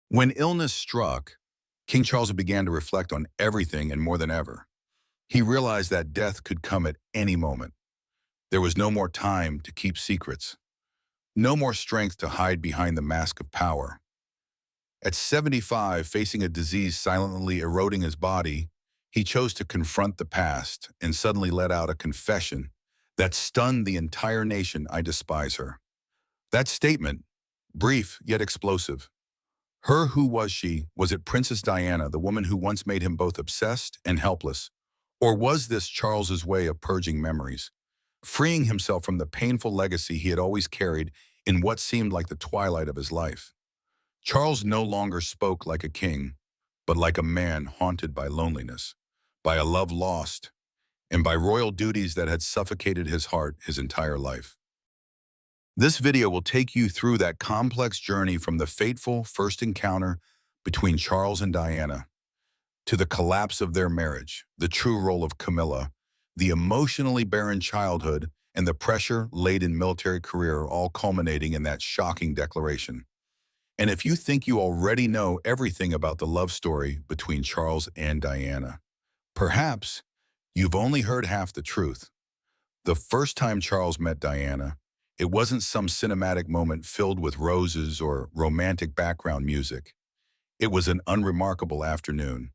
When illness struck, King Charles began to reflect on everything and more than ever. He realized that death could come at any moment. There was no more time to keep secrets, no more strength to hide behind the mask of power. At 75, facing a disease silently eroding his body, he chose to confront the past and suddenly let out a confession that stunned the entire nation. "I despise her." That statement, brief yet explosive. Her, who was she? Was it Princess Diana, the woman who once made him both obsessed and helpless? Or was this Charles's way of purging memories, freeing himself from the painful legacy he had always carried in what seemed like the twilight of his life? Charles no longer spoke like a king, but like a man haunted by loneliness, by a love lost, and by royal duties that had suffocated his heart his entire life. This video will take you through that complex journey from the fateful first encounter between Charles and Diana to the collapse of their marriage, the true role of Camilla, the emotionally barren childhood, and the pressure-laden military career, all culminating in that shocking declaration. And if you think you already know everything about the love story between Charles and Diana, perhaps you've only heard half the truth. The first time Charles met Diana, it wasn't some cinematic moment filled with roses or romantic background music. It was an unremarkable afternoon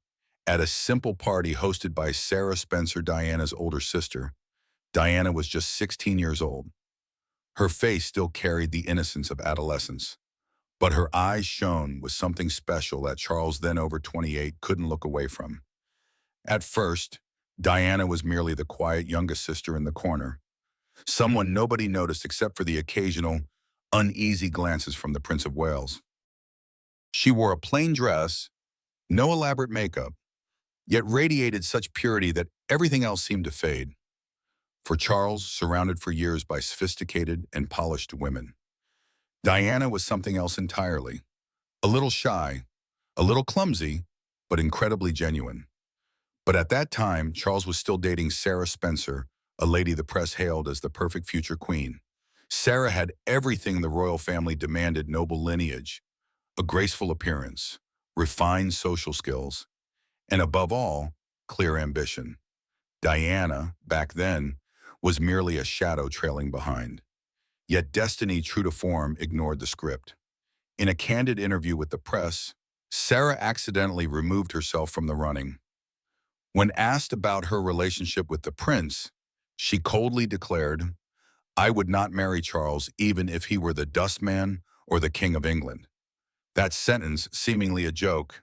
at a simple party hosted by Sarah Spencer, Diana's older sister. Diana was just 16 years old. Her face still carried the innocence of adolescence, but her eyes shone with something special that Charles, then over 28, couldn't look away from. At first, Diana was merely the quiet youngest sister in the corner, someone nobody noticed except for the occasional, uneasy glances from the Prince of Wales. She wore a plain dress, no elaborate makeup, yet radiated such purity that everything else seemed to fade. For Charles, surrounded for years by sophisticated and polished women, Diana was something else entirely. A little shy, a little clumsy, but incredibly genuine. But at that time, Charles was still dating Sarah Spencer, a lady the press hailed as the perfect future queen. Sarah had everything the royal family demanded: noble lineage, a graceful appearance, refined social skills, and above all, clear ambition. Diana, back then, was merely a shadow trailing behind. Yet destiny, true to form, ignored the script. In a candid interview with the press, Sarah accidentally removed herself from the running. When asked about her relationship with the prince, she coldly declared, "I would not marry Charles even if he were the dustman or the King of England." That sentence, seemingly a joke,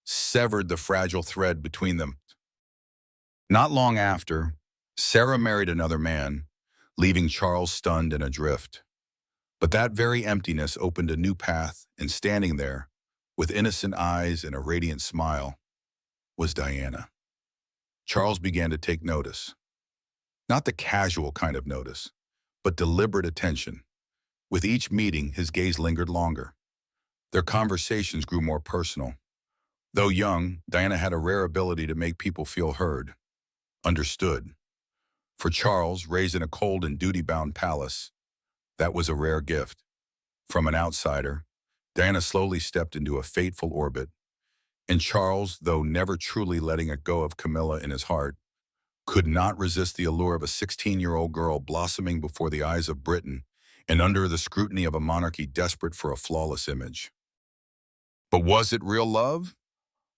severed the fragile thread between them. Not long after, Sarah married another man, leaving Charles stunned and adrift. But that very emptiness opened a new path, and standing there, with innocent eyes and a radiant smile, was Diana. Charles began to take notice. Not the casual kind of notice, but deliberate attention. With each meeting, his gaze lingered longer. Their conversations grew more personal. Though young, Diana had a rare ability to make people feel heard, understood. For Charles, raised in a cold and duty-bound palace, that was a rare gift. From an outsider, Diana slowly stepped into a fateful orbit, and Charles, though never truly letting it go of Camilla in his heart, could not resist the allure of a 16-year-old girl blossoming before the eyes of Britain and under the scrutiny of a monarchy desperate for a flawless image. But was it real love,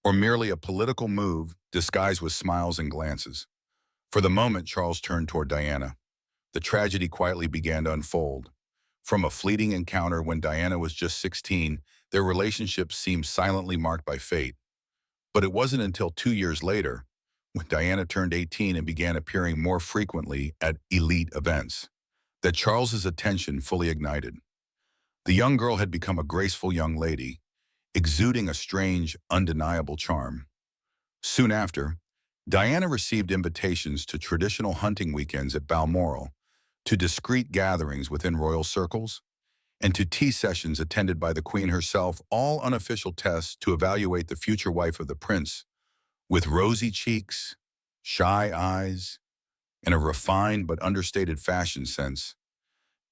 or merely a political move disguised with smiles and glances? For the moment, Charles turned toward Diana. The tragedy quietly began to unfold. From a fleeting encounter when Diana was just 16, their relationship seemed silently marked by fate. But it wasn't until 2 years later, when Diana turned 18 and began appearing more frequently at elite events, that Charles's attention fully ignited. The young girl had become a graceful young lady, exuding a strange, undeniable charm. Soon after, Diana received invitations to traditional hunting weekends at Balmoral, to discreet gatherings within royal circles, and to tea sessions attended by the Queen herself, all unofficial tests to evaluate the future wife of the prince. With rosy cheeks, shy eyes, and a refined but understated fashion sense,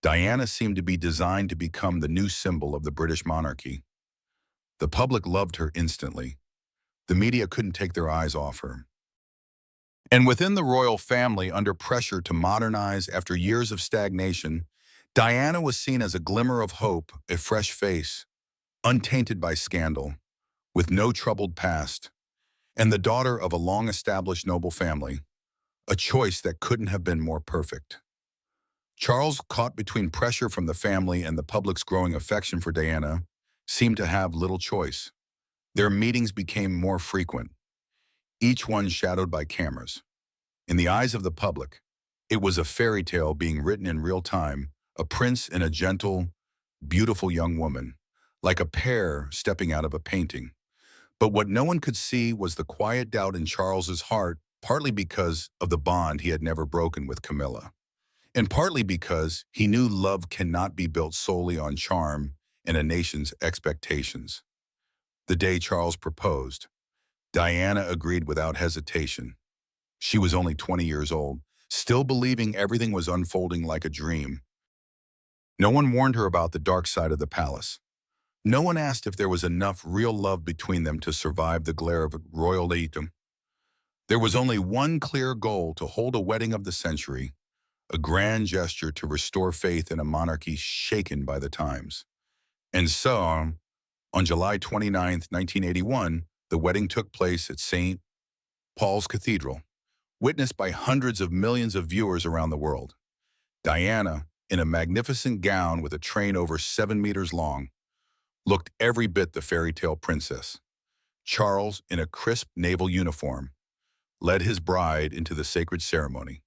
Diana seemed to be designed to become the new symbol of the British monarchy. The public loved her instantly. The media couldn't take their eyes off her. And within the royal family, under pressure to modernize after years of stagnation, Diana was seen as a glimmer of hope, a fresh face, untainted by scandal, with no troubled past, and the daughter of a long-established noble family, a choice that couldn't have been more perfect. Charles, caught between pressure from the family and the public's growing affection for Diana, seemed to have little choice. Their meetings became more frequent, each one shadowed by cameras. In the eyes of the public, it was a fairy tale being written in real time, a prince and a gentle, beautiful young woman, like a pair stepping out of a painting. But what no one could see was the quiet doubt in Charles's heart, partly because of the bond he had never broken with Camilla, and partly because he knew love cannot be built solely on charm and a nation's expectations. The day Charles proposed, Diana agreed without hesitation. She was only 20 years old, still believing everything was unfolding like a dream. No one warned her about the dark side of the palace. No one asked if there was enough real love between them to survive the glare of royalty. There was only one clear goal: to hold a wedding of the century, a grand gesture to restore faith in a monarchy shaken by the times. And so, on July 29, 1981, the wedding took place at St. Paul's Cathedral, witnessed by hundreds of millions of viewers around the world. Diana, in a magnificent gown with a train over 7 meters long, looked every bit the fairy tale princess. Charles, in a crisp naval uniform, led his bride into the sacred ceremony.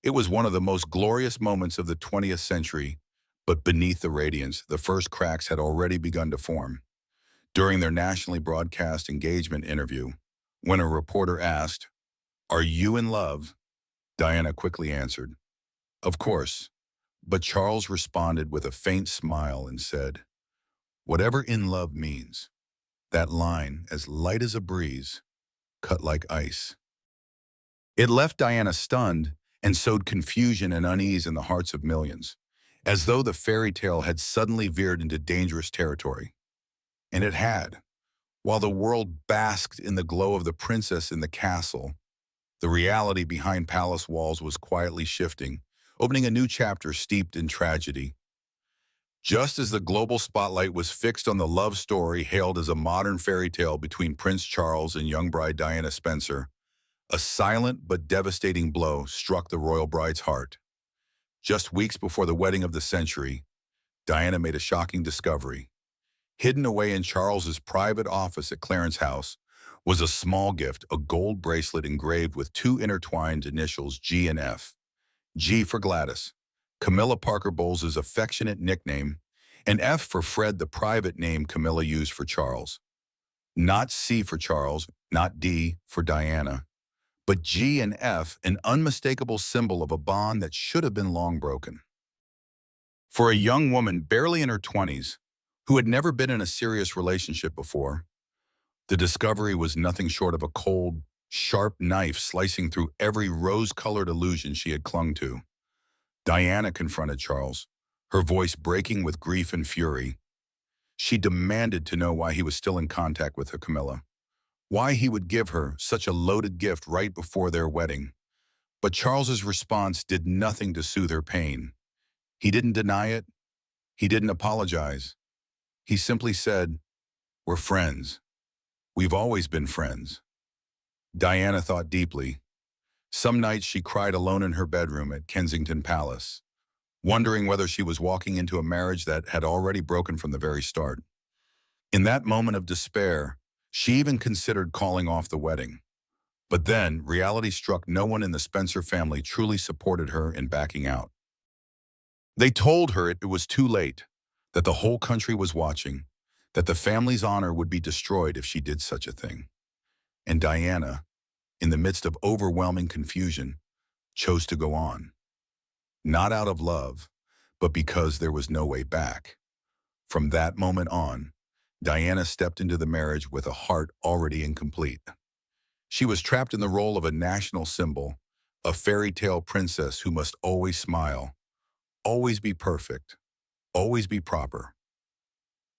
It was one of the most glorious moments of the 20th century, but beneath the radiance, the first cracks had already begun to form. During their nationally broadcast engagement interview, when a reporter asked, "Are you in love?" Diana quickly answered, "Of course." But Charles responded with a faint smile and said, "Whatever in love means, that line, as light as a breeze, cut like ice." It left Diana stunned and sowed confusion and unease in the hearts of millions, as though the fairy tale had suddenly veered into dangerous territory. And it had. While the world basked in the glow of the princess in the castle, the reality behind palace walls was quietly shifting, opening a new chapter steeped in tragedy. Just as the global spotlight was fixed on the love story hailed as a modern fairy tale between Prince Charles and young bride Diana Spencer, a silent but devastating blow struck the royal bride's heart. Just weeks before the wedding of the century, Diana made a shocking discovery. Hidden away in Charles's private office at Clarence House was a small gift, a gold bracelet engraved with two intertwined initials, G and F. G for Gladys, Camilla Parker Bowles's affectionate nickname, and F for Fred, the private name Camilla used for Charles. Not C for Charles, not D for Diana, but G and F, an unmistakable symbol of a bond that should have been long broken. For a young woman barely in her 20s, who had never been in a serious relationship before, the discovery was nothing short of a cold, sharp knife slicing through every rose-colored illusion she had clung to. Diana confronted Charles, her voice breaking with grief and fury. She demanded to know why he was still in contact with her Camilla, why he would give her such a loaded gift right before their wedding. But Charles's response did nothing to soothe her pain. He didn't deny it. He didn't apologize. He simply said, "We're friends. We've always been friends." Diana thought deeply. Some nights she cried alone in her bedroom at Kensington Palace, wondering whether she was walking into a marriage that had already broken from the very start. In that moment of despair, she even considered calling off the wedding. But then, reality struck. No one in the Spencer family truly supported her in backing out. They told her it was too late, that the whole country was watching, that the family's honor would be destroyed if she did such a thing. And Diana, in the midst of overwhelming confusion, chose to go on. Not out of love, but because there was no way back. From that moment on, Diana stepped into the marriage with a heart already incomplete. She was trapped in the role of a national symbol, a fairy tale princess who must always smile, always be perfect, always be proper.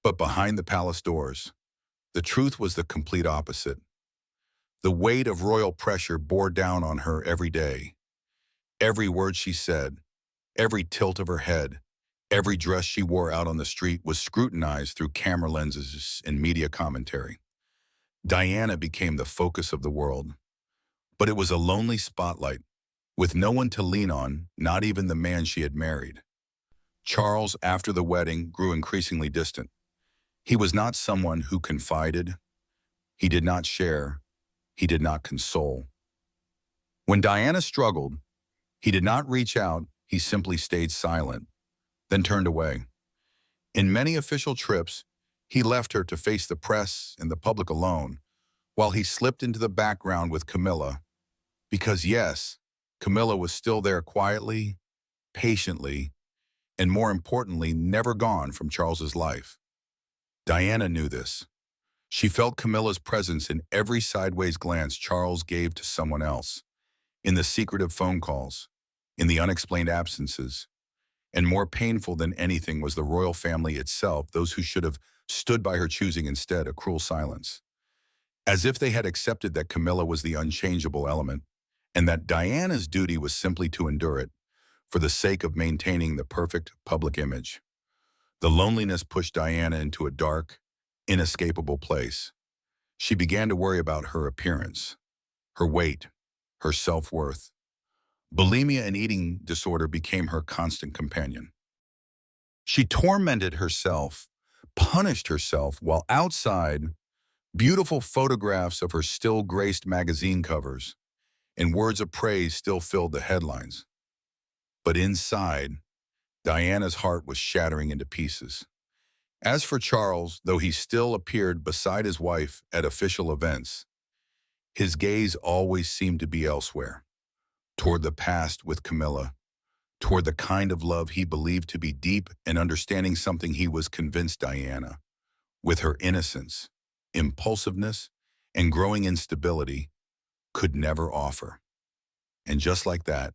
But behind the palace doors, The truth was the complete opposite. The weight of royal pressure bore down on her every day. Every word she said, every tilt of her head, every dress she wore out on the street was scrutinized through camera lenses and media commentary. Diana became the focus of the world, but it was a lonely spotlight, with no one to lean on, not even the man she had married. Charles, after the wedding, grew increasingly distant. He was not someone who confided. He did not share. He did not console. When Diana struggled, he did not reach out. He simply stayed silent, then turned away. In many official trips, he left her to face the press and the public alone, while he slipped into the background with Camilla. Because yes, Camilla was still there quietly, patiently, and more importantly, never gone from Charles's life. Diana knew this. She felt Camilla's presence in every sideways glance Charles gave to someone else, in the secretive phone calls, in the unexplained absences. And more painful than anything was the royal family itself, those who should have stood by her choosing instead a cruel silence. As if they had accepted that Camilla was the unchangeable element, and that Diana's duty was simply to endure it, for the sake of maintaining the perfect public image. The loneliness pushed Diana into a dark, inescapable place. She began to worry about her appearance, her weight, her self-worth. Bulimia and eating disorder became her constant companion. She tormented herself, punished herself, while outside, beautiful photographs of her still graced magazine covers, and words of praise still filled the headlines. But inside, Diana's heart was shattering into pieces. As for Charles, though he still appeared beside his wife at official events, his gaze always seemed to be elsewhere, toward the past with Camilla, toward the kind of love he believed to be deep and understanding something he was convinced Diana, with her innocence, impulsiveness, and growing instability, could never offer. And just like that,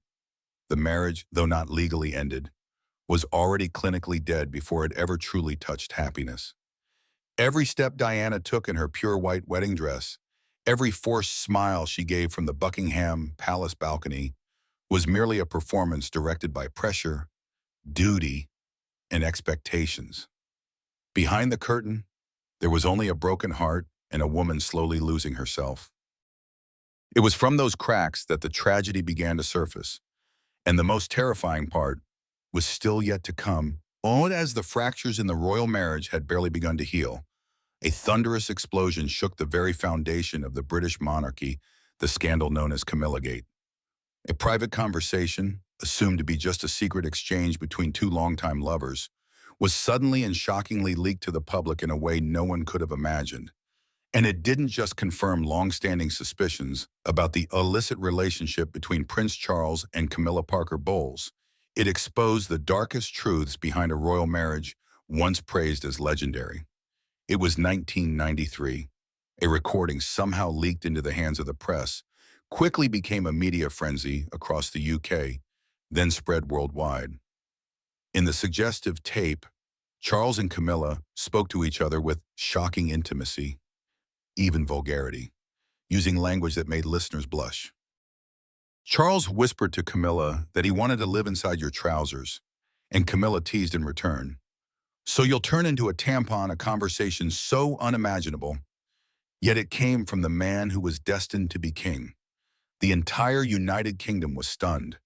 the marriage, though not legally ended, was already clinically dead before it ever truly touched happiness. Every step Diana took in her pure white wedding dress, every forced smile she gave from the Buckingham Palace balcony, was merely a performance directed by pressure, duty, and expectations. Behind the curtain, there was only a broken heart and a woman slowly losing herself. It was from those cracks that the tragedy began to surface, and the most terrifying part was still yet to come. Only as the fractures in the royal marriage had barely begun to heal, a thunderous explosion shook the very foundation of the British monarchy, the scandal known as Camillagate. A private conversation, assumed to be just a secret exchange between two longtime lovers, was suddenly and shockingly leaked to the public in a way no one could have imagined. And it didn't just confirm long-standing suspicions about the illicit relationship between Prince Charles and Camilla Parker Bowles. It exposed the darkest truths behind a royal marriage once praised as legendary. It was 1993. A recording somehow leaked into the hands of the press, quickly became a media frenzy across the UK, then spread worldwide. In the suggestive tape, Charles and Camilla spoke to each other with shocking intimacy, even vulgarity, using language that made listeners blush. Charles whispered to Camilla that he wanted to live inside your trousers, and Camilla teased in return. So you'll turn into a tampon, a conversation so unimaginable, yet it came from the man who was destined to be king. The entire United Kingdom was stunned.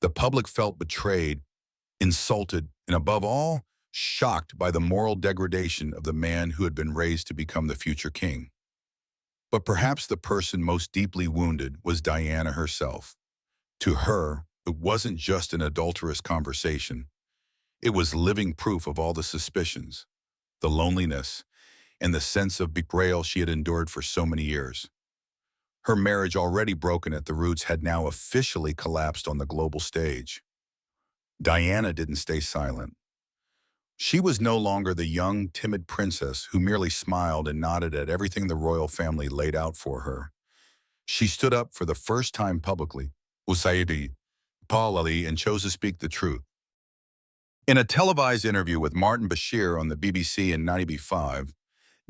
The public felt betrayed, insulted, and above all, shocked by the moral degradation of the man who had been raised to become the future king. But perhaps the person most deeply wounded was Diana herself. To her, it wasn't just an adulterous conversation. It was living proof of all the suspicions, the loneliness, and the sense of betrayal she had endured for so many years. Her marriage, already broken at the roots, had now officially collapsed on the global stage. Diana didn't stay silent. She was no longer the young, timid princess who merely smiled and nodded at everything the royal family laid out for her. She stood up for the first time publicly, Usaidi, Paul Ali, and chose to speak the truth. In a televised interview with Martin Bashir on the BBC in 1995,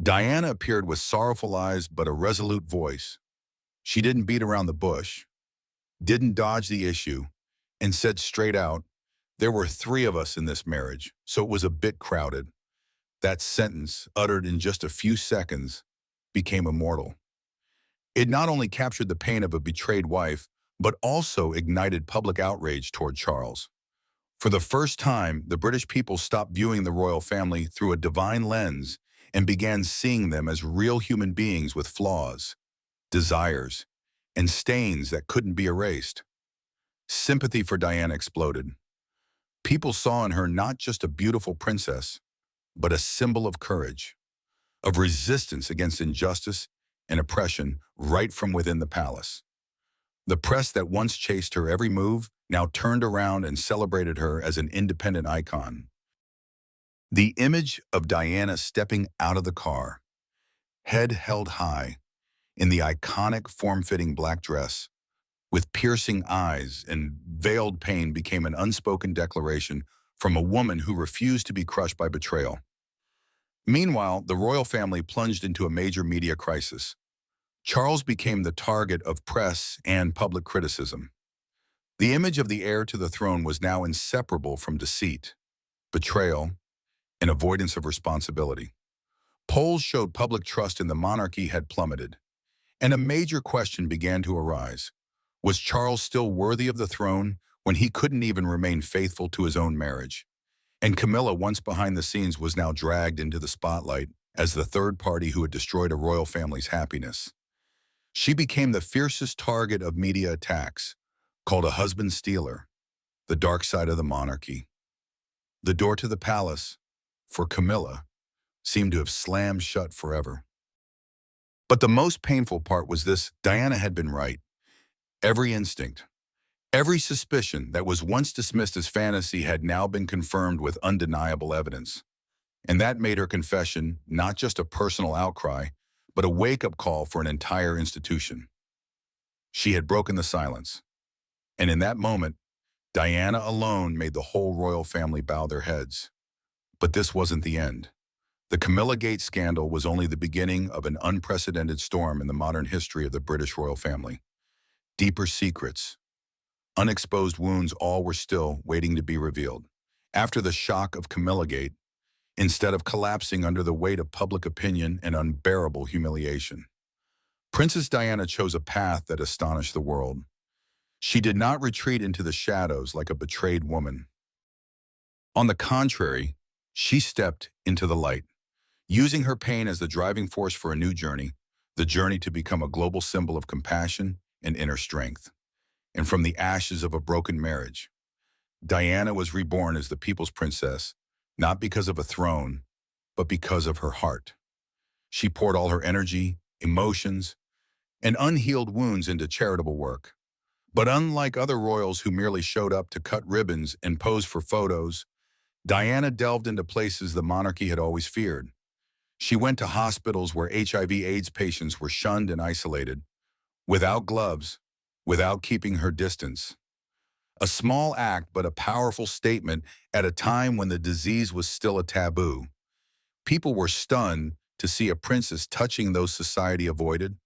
Diana appeared with sorrowful eyes but a resolute voice. She didn't beat around the bush, didn't dodge the issue, and said straight out, "There were three of us in this marriage, so it was a bit crowded." That sentence, uttered in just a few seconds, became immortal. It not only captured the pain of a betrayed wife, but also ignited public outrage toward Charles. For the first time, the British people stopped viewing the royal family through a divine lens and began seeing them as real human beings with flaws, desires, and stains that couldn't be erased. Sympathy for Diana exploded. People saw in her not just a beautiful princess, but a symbol of courage, of resistance against injustice and oppression right from within the palace. The press that once chased her every move now turned around and celebrated her as an independent icon. The image of Diana stepping out of the car, head held high, in the iconic form-fitting black dress, with piercing eyes and veiled pain became an unspoken declaration from a woman who refused to be crushed by betrayal. Meanwhile, the royal family plunged into a major media crisis. Charles became the target of press and public criticism. The image of the heir to the throne was now inseparable from deceit, betrayal, and avoidance of responsibility. Polls showed public trust in the monarchy had plummeted, and a major question began to arise. Was Charles still worthy of the throne when he couldn't even remain faithful to his own marriage? And Camilla, once behind the scenes, was now dragged into the spotlight as the third party who had destroyed a royal family's happiness. She became the fiercest target of media attacks, called a husband stealer, the dark side of the monarchy. The door to the palace, for Camilla, seemed to have slammed shut forever. But the most painful part was this: Diana had been right. Every instinct, every suspicion that was once dismissed as fantasy had now been confirmed with undeniable evidence. And that made her confession not just a personal outcry, but a wake-up call for an entire institution. She had broken the silence. And in that moment, Diana alone made the whole royal family bow their heads. But this wasn't the end. The Camilla Gate scandal was only the beginning of an unprecedented storm in the modern history of the British royal family. Deeper secrets, unexposed wounds, all were still waiting to be revealed. After the shock of Camilla Gate, instead of collapsing under the weight of public opinion and unbearable humiliation, Princess Diana chose a path that astonished the world. She did not retreat into the shadows like a betrayed woman. On the contrary, she stepped into the light, using her pain as the driving force for a new journey, the journey to become a global symbol of compassion and inner strength. And from the ashes of a broken marriage, Diana was reborn as the people's princess, not because of a throne, but because of her heart. She poured all her energy, emotions, and unhealed wounds into charitable work. But unlike other royals who merely showed up to cut ribbons and pose for photos, Diana delved into places the monarchy had always feared. She went to hospitals where HIV/AIDS patients were shunned and isolated, without gloves, without keeping her distance. A small act, but a powerful statement at a time when the disease was still a taboo. People were stunned to see a princess touching those society avoided,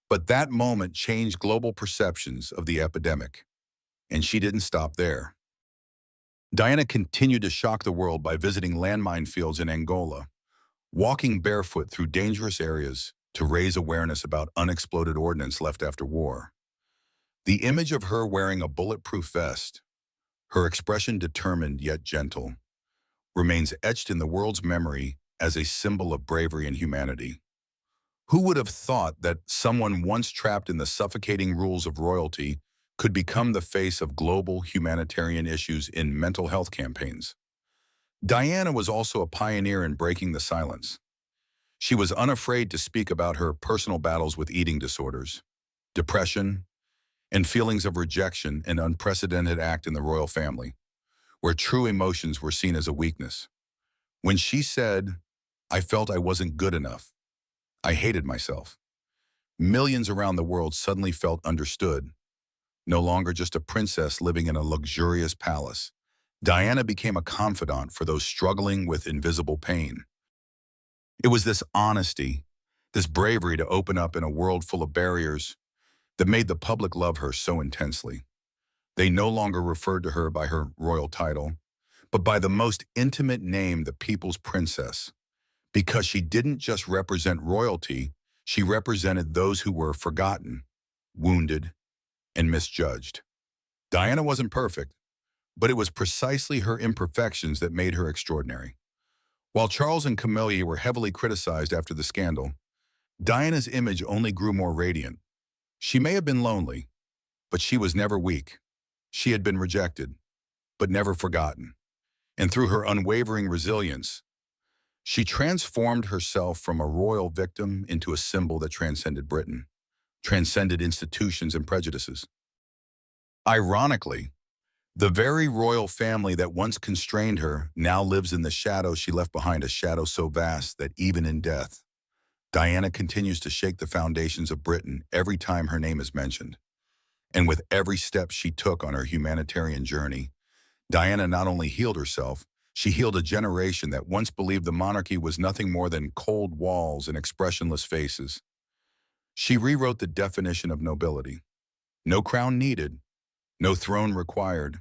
but that moment changed global perceptions of the epidemic. And she didn't stop there. Diana continued to shock the world by visiting landmine fields in Angola, walking barefoot through dangerous areas to raise awareness about unexploded ordnance left after war. The image of her wearing a bulletproof vest, her expression determined yet gentle, remains etched in the world's memory as a symbol of bravery and humanity. Who would have thought that someone once trapped in the suffocating rules of royalty could become the face of global humanitarian issues in mental health campaigns? Diana was also a pioneer in breaking the silence. She was unafraid to speak about her personal battles with eating disorders, depression, and feelings of rejection, an unprecedented act in the royal family, where true emotions were seen as a weakness. When she said, "I felt I wasn't good enough. I hated myself," millions around the world suddenly felt understood. No longer just a princess living in a luxurious palace, Diana became a confidant for those struggling with invisible pain. It was this honesty, this bravery to open up in a world full of barriers that made the public love her so intensely. They no longer referred to her by her royal title, but by the most intimate name, the people's princess, because she didn't just represent royalty, she represented those who were forgotten, wounded, and misjudged. Diana wasn't perfect, but it was precisely her imperfections that made her extraordinary. While Charles and Camilla were heavily criticized after the scandal, Diana's image only grew more radiant. She may have been lonely, but she was never weak. She had been rejected, but never forgotten. And through her unwavering resilience, she transformed herself from a royal victim into a symbol that transcended Britain, transcended institutions and prejudices. Ironically, the very royal family that once constrained her now lives in the shadow she left behind, a shadow so vast that even in death, Diana continues to shake the foundations of Britain every time her name is mentioned. And with every step she took on her humanitarian journey, Diana not only healed herself, she healed a generation that once believed the monarchy was nothing more than cold walls and expressionless faces. She rewrote the definition of nobility. No crown needed, no throne required.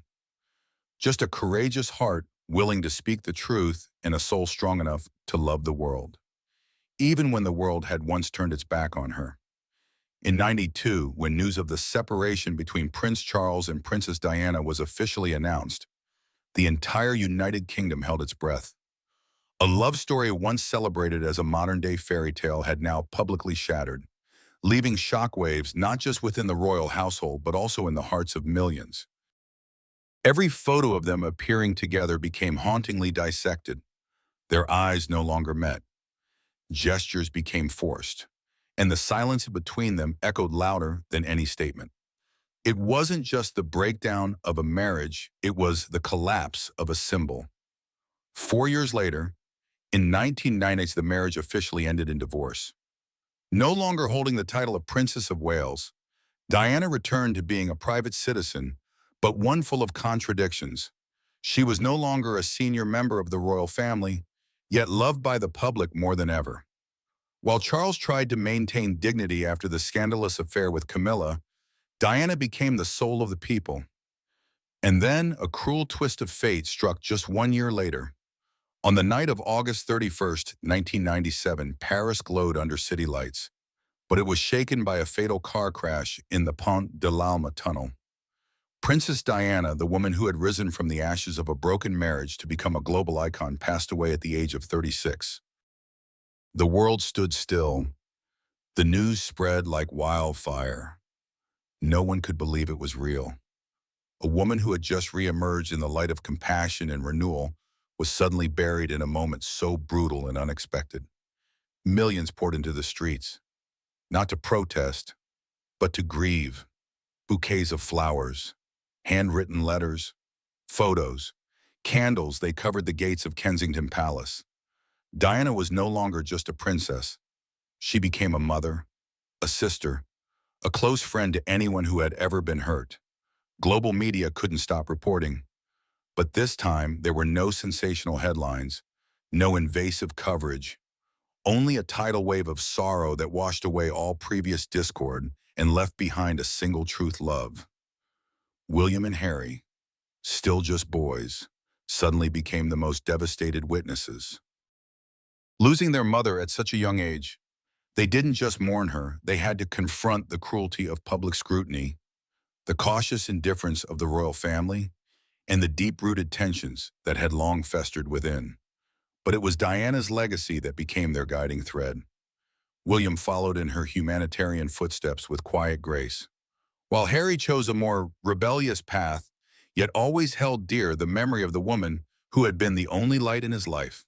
Just a courageous heart willing to speak the truth and a soul strong enough to love the world, even when the world had once turned its back on her. In '92, when news of the separation between Prince Charles and Princess Diana was officially announced, the entire United Kingdom held its breath. A love story once celebrated as a modern-day fairy tale had now publicly shattered, leaving shockwaves not just within the royal household but also in the hearts of millions. Every photo of them appearing together became hauntingly dissected. Their eyes no longer met. Gestures became forced, and the silence between them echoed louder than any statement. It wasn't just the breakdown of a marriage, it was the collapse of a symbol. 4 years later, in 1998, the marriage officially ended in divorce. No longer holding the title of Princess of Wales, Diana returned to being a private citizen, but one full of contradictions. She was no longer a senior member of the royal family, yet loved by the public more than ever. While Charles tried to maintain dignity after the scandalous affair with Camilla, Diana became the soul of the people. And then a cruel twist of fate struck just 1 year later. On the night of August 31st, 1997, Paris glowed under city lights, but it was shaken by a fatal car crash in the Pont de l'Alma tunnel. Princess Diana, the woman who had risen from the ashes of a broken marriage to become a global icon, passed away at the age of 36. The world stood still. The news spread like wildfire. No one could believe it was real. A woman who had just re-emerged in the light of compassion and renewal was suddenly buried in a moment so brutal and unexpected. Millions poured into the streets, not to protest, but to grieve. Bouquets of flowers, handwritten letters, photos, candles, they covered the gates of Kensington Palace. Diana was no longer just a princess. She became a mother, a sister, a close friend to anyone who had ever been hurt. Global media couldn't stop reporting. But this time, there were no sensational headlines, no invasive coverage, only a tidal wave of sorrow that washed away all previous discord and left behind a single truth: love. William and Harry, still just boys, suddenly became the most devastated witnesses. Losing their mother at such a young age, they didn't just mourn her, they had to confront the cruelty of public scrutiny, the cautious indifference of the royal family, and the deep-rooted tensions that had long festered within. But it was Diana's legacy that became their guiding thread. William followed in her humanitarian footsteps with quiet grace, while Harry chose a more rebellious path, yet always held dear the memory of the woman who had been the only light in his life.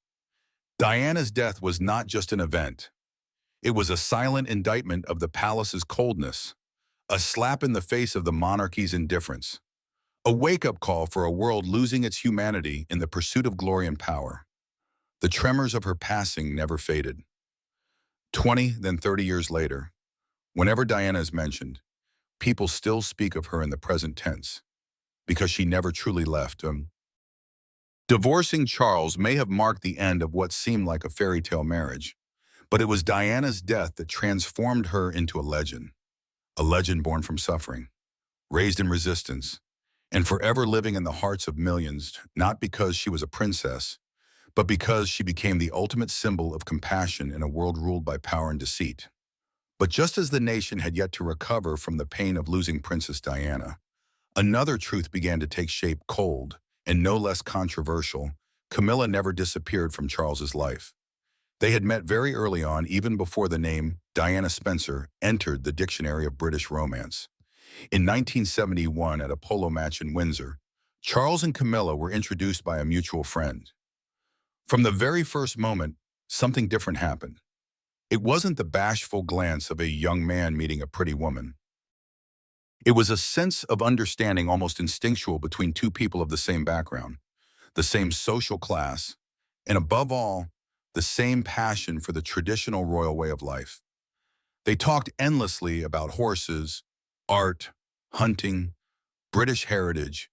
Diana's death was not just an event. It was a silent indictment of the palace's coldness, a slap in the face of the monarchy's indifference, a wake-up call for a world losing its humanity in the pursuit of glory and power. The tremors of her passing never faded. 20, then 30 years later, whenever Diana is mentioned, people still speak of her in the present tense, because she never truly left. Divorcing Charles may have marked the end of what seemed like a fairy tale marriage, But it was Diana's death that transformed her into a legend born from suffering, raised in resistance, and forever living in the hearts of millions, not because she was a princess, but because she became the ultimate symbol of compassion in a world ruled by power and deceit. But just as the nation had yet to recover from the pain of losing Princess Diana, another truth began to take shape. Cold, and no less controversial, Camilla never disappeared from Charles's life. They had met very early on, even before the name Diana Spencer entered the dictionary of British romance. In 1971, at a polo match in Windsor, Charles and Camilla were introduced by a mutual friend. From the very first moment, something different happened. It wasn't the bashful glance of a young man meeting a pretty woman. It was a sense of understanding, almost instinctual, between two people of the same background, the same social class, and above all, the same passion for the traditional royal way of life. They talked endlessly about horses, art, hunting, British heritage,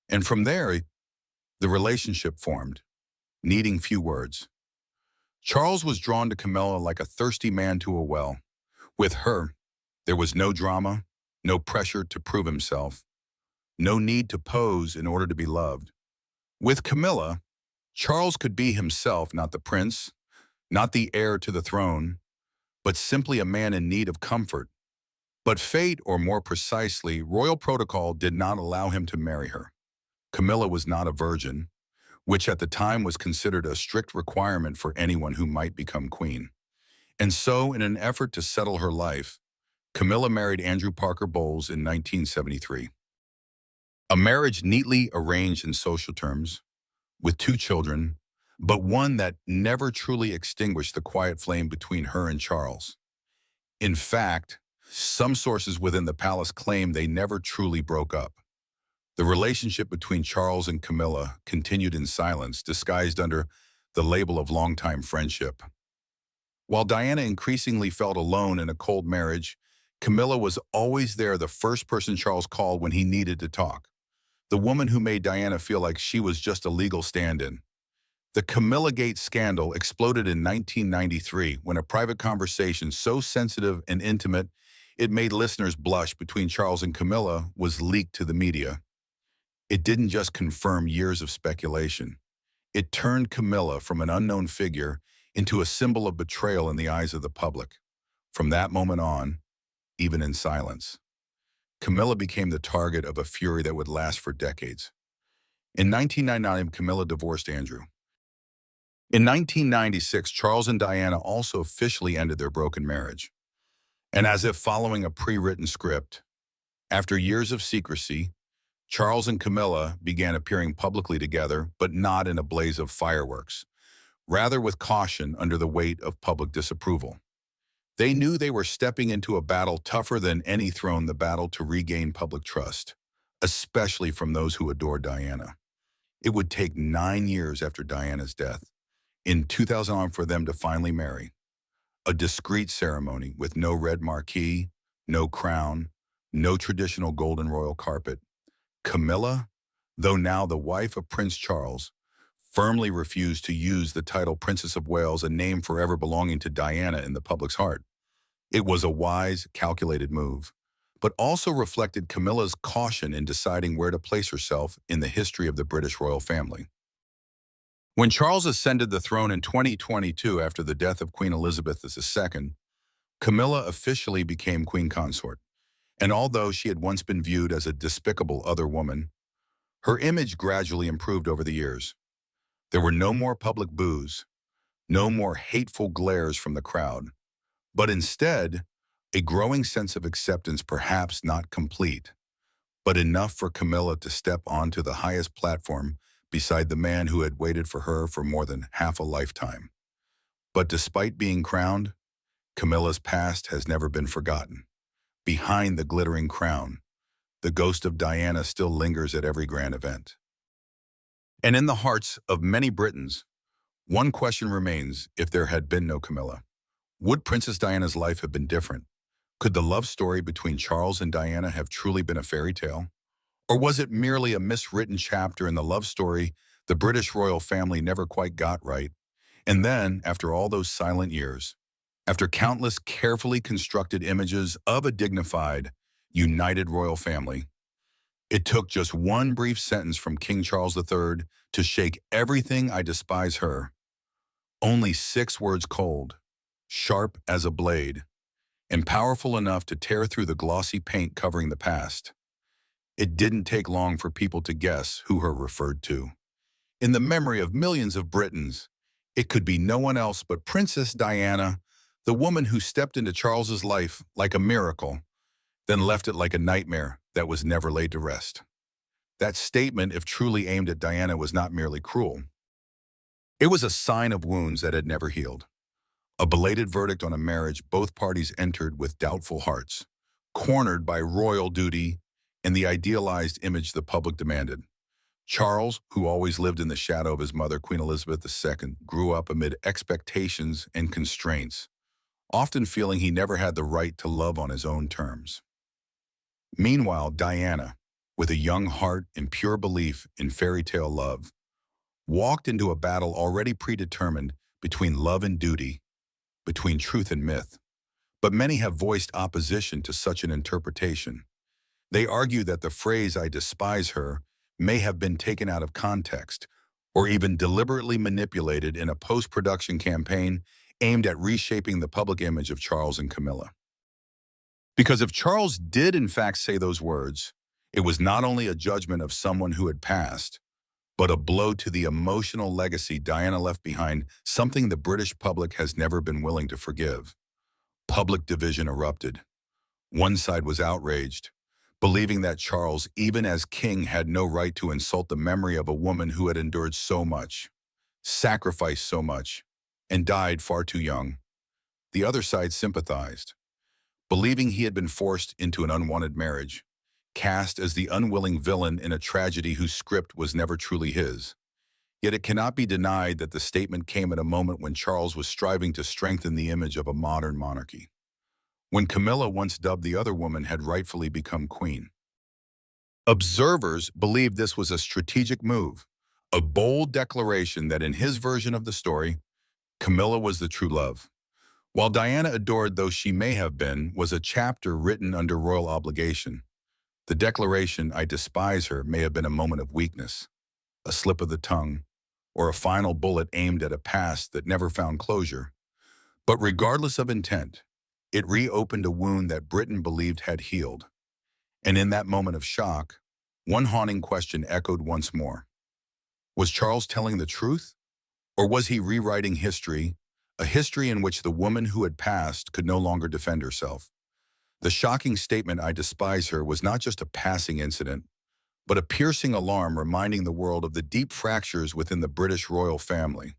and from there, the relationship formed, needing few words. Charles was drawn to Camilla like a thirsty man to a well. With her, there was no drama, no pressure to prove himself, no need to pose in order to be loved. With Camilla, Charles could be himself, not the prince, not the heir to the throne, but simply a man in need of comfort. But fate, or more precisely, royal protocol, did not allow him to marry her. Camilla was not a virgin, which at the time was considered a strict requirement for anyone who might become queen. And so, in an effort to settle her life, Camilla married Andrew Parker Bowles in 1973. A marriage neatly arranged in social terms, with 2 children, but one that never truly extinguished the quiet flame between her and Charles. In fact, some sources within the palace claim they never truly broke up. The relationship between Charles and Camilla continued in silence, disguised under the label of longtime friendship. While Diana increasingly felt alone in a cold marriage, Camilla was always there, the first person Charles called when he needed to talk. The woman who made Diana feel like she was just a legal stand-in. The Camilla Gate scandal exploded in 1993 when a private conversation so sensitive and intimate it made listeners blush between Charles and Camilla was leaked to the media. It didn't just confirm years of speculation. It turned Camilla from an unknown figure into a symbol of betrayal in the eyes of the public. From that moment on, even in silence, Camilla became the target of a fury that would last for decades. In 1999, Camilla divorced Andrew. In 1996, Charles and Diana also officially ended their broken marriage. And as if following a pre-written script, after years of secrecy, Charles and Camilla began appearing publicly together, but not in a blaze of fireworks, rather with caution under the weight of public disapproval. They knew they were stepping into a battle tougher than any throne, the battle to regain public trust, especially from those who adored Diana. It would take 9 years after Diana's death, in 2001, for them to finally marry. A discreet ceremony with no red marquee, no crown, no traditional golden royal carpet. Camilla, though now the wife of Prince Charles, firmly refused to use the title Princess of Wales, a name forever belonging to Diana in the public's heart. It was a wise, calculated move, but also reflected Camilla's caution in deciding where to place herself in the history of the British royal family. When Charles ascended the throne in 2022 after the death of Queen Elizabeth II, Camilla officially became queen consort. And although she had once been viewed as a despicable other woman, her image gradually improved over the years. There were no more public boos, no more hateful glares from the crowd, but instead, a growing sense of acceptance, perhaps not complete, but enough for Camilla to step onto the highest platform beside the man who had waited for her for more than half a lifetime. But despite being crowned, Camilla's past has never been forgotten. Behind the glittering crown, the ghost of Diana still lingers at every grand event. And in the hearts of many Britons, one question remains: if there had been no Camilla, would Princess Diana's life have been different? Could the love story between Charles and Diana have truly been a fairy tale? Or was it merely a miswritten chapter in the love story the British royal family never quite got right, And then, after all those silent years, after countless carefully constructed images of a dignified, united royal family, it took just one brief sentence from King Charles III to shake everything I despise her. Only 6 words cold, sharp as a blade, and powerful enough to tear through the glossy paint covering the past. It didn't take long for people to guess who her referred to. In the memory of millions of Britons, it could be no one else but Princess Diana, the woman who stepped into Charles's life like a miracle, then left it like a nightmare that was never laid to rest. That statement, if truly aimed at Diana, was not merely cruel. It was a sign of wounds that had never healed. A belated verdict on a marriage both parties entered with doubtful hearts, cornered by royal duty and the idealized image the public demanded. Charles, who always lived in the shadow of his mother, Queen Elizabeth II, grew up amid expectations and constraints, often feeling he never had the right to love on his own terms. Meanwhile, Diana, with a young heart and pure belief in fairy tale love, walked into a battle already predetermined between love and duty, between truth and myth. But many have voiced opposition to such an interpretation. They argue that the phrase "I despise her" may have been taken out of context or even deliberately manipulated in a post-production campaign aimed at reshaping the public image of Charles and Camilla. Because if Charles did in fact say those words, it was not only a judgment of someone who had passed, but a blow to the emotional legacy Diana left behind, something the British public has never been willing to forgive. Public division erupted. One side was outraged, believing that Charles, even as king, had no right to insult the memory of a woman who had endured so much, sacrificed so much, and died far too young. The other side sympathized, believing he had been forced into an unwanted marriage, cast as the unwilling villain in a tragedy whose script was never truly his. Yet it cannot be denied that the statement came at a moment when Charles was striving to strengthen the image of a modern monarchy, when Camilla, once dubbed the other woman, had rightfully become queen. Observers believed this was a strategic move, a bold declaration that in his version of the story, Camilla was the true love. While Diana, adored though she may have been, was a chapter written under royal obligation, the declaration, "I despise her," may have been a moment of weakness, a slip of the tongue, or a final bullet aimed at a past that never found closure. But regardless of intent, it reopened a wound that Britain believed had healed. And in that moment of shock, one haunting question echoed once more. Was Charles telling the truth? Or was he rewriting history, a history in which the woman who had passed could no longer defend herself? The shocking statement, "I despise her," was not just a passing incident, but a piercing alarm reminding the world of the deep fractures within the British royal family.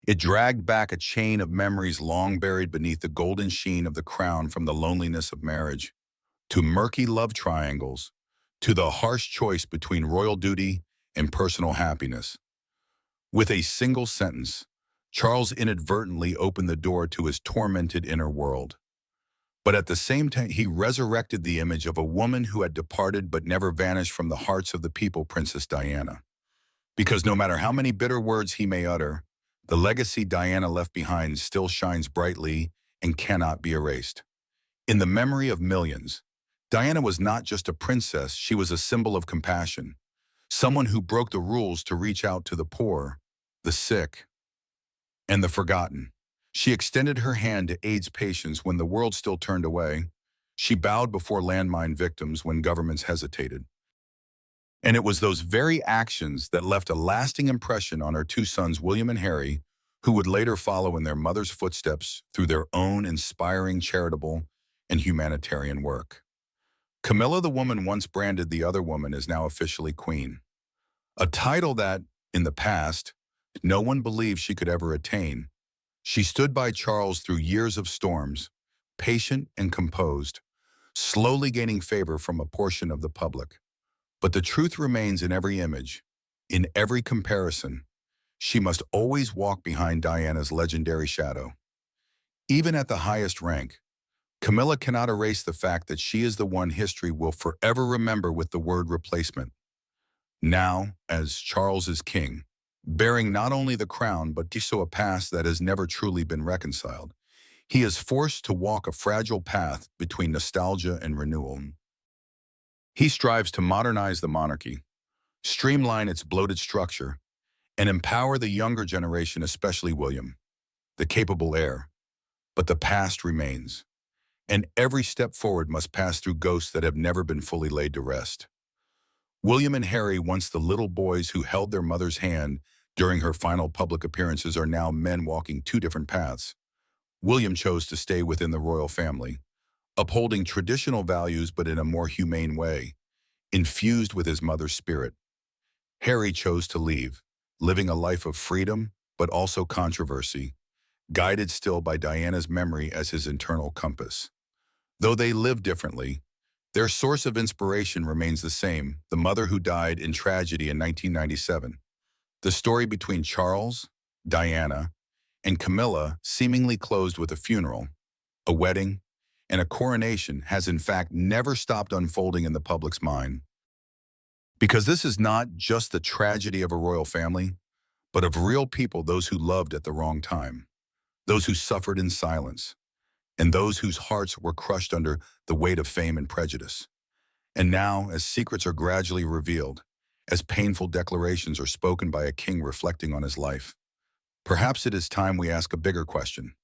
It dragged back a chain of memories long buried beneath the golden sheen of the crown, from the loneliness of marriage, to murky love triangles, to the harsh choice between royal duty and personal happiness. With a single sentence, Charles inadvertently opened the door to his tormented inner world. But at the same time, he resurrected the image of a woman who had departed but never vanished from the hearts of the people, Princess Diana. Because no matter how many bitter words he may utter, the legacy Diana left behind still shines brightly and cannot be erased. In the memory of millions, Diana was not just a princess, she was a symbol of compassion, someone who broke the rules to reach out to the poor, the sick, and the forgotten. She extended her hand to AIDS patients when the world still turned away. She bowed before landmine victims when governments hesitated. And it was those very actions that left a lasting impression on her 2 sons, William and Harry, who would later follow in their mother's footsteps through their own inspiring charitable and humanitarian work. Camilla, the woman once branded the other woman, is now officially queen, a title that, in the past, no one believed she could ever attain. She stood by Charles through years of storms, patient and composed, slowly gaining favor from a portion of the public. But the truth remains in every image, in every comparison. She must always walk behind Diana's legendary shadow. Even at the highest rank, Camilla cannot erase the fact that she is the one history will forever remember with the word replacement. Now, as Charles is king, bearing not only the crown but also a past that has never truly been reconciled. He is forced to walk a fragile path between nostalgia and renewal. He strives to modernize the monarchy, streamline its bloated structure, and empower the younger generation, especially William, the capable heir. But the past remains, and every step forward must pass through ghosts that have never been fully laid to rest. William and Harry, once the little boys who held their mother's hand during her final public appearances, are now men walking two different paths. William chose to stay within the royal family, upholding traditional values but in a more humane way, infused with his mother's spirit. Harry chose to leave, living a life of freedom but also controversy, guided still by Diana's memory as his internal compass. Though they live differently, their source of inspiration remains the same: the mother who died in tragedy in 1997. The story between Charles, Diana, and Camilla, seemingly closed with a funeral, a wedding, and a coronation, has in fact never stopped unfolding in the public's mind. Because this is not just the tragedy of a royal family, but of real people, those who loved at the wrong time, those who suffered in silence, and those whose hearts were crushed under the weight of fame and prejudice. And now, as secrets are gradually revealed, as painful declarations are spoken by a king reflecting on his life, perhaps it is time we ask a bigger question.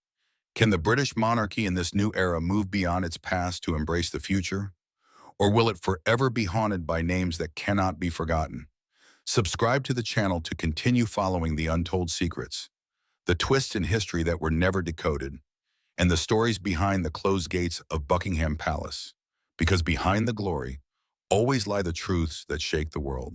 Can the British monarchy in this new era move beyond its past to embrace the future? Or will it forever be haunted by names that cannot be forgotten? Subscribe to the channel to continue following the untold secrets, the twists in history that were never decoded, and the stories behind the closed gates of Buckingham Palace. Because behind the glory always lie the truths that shake the world.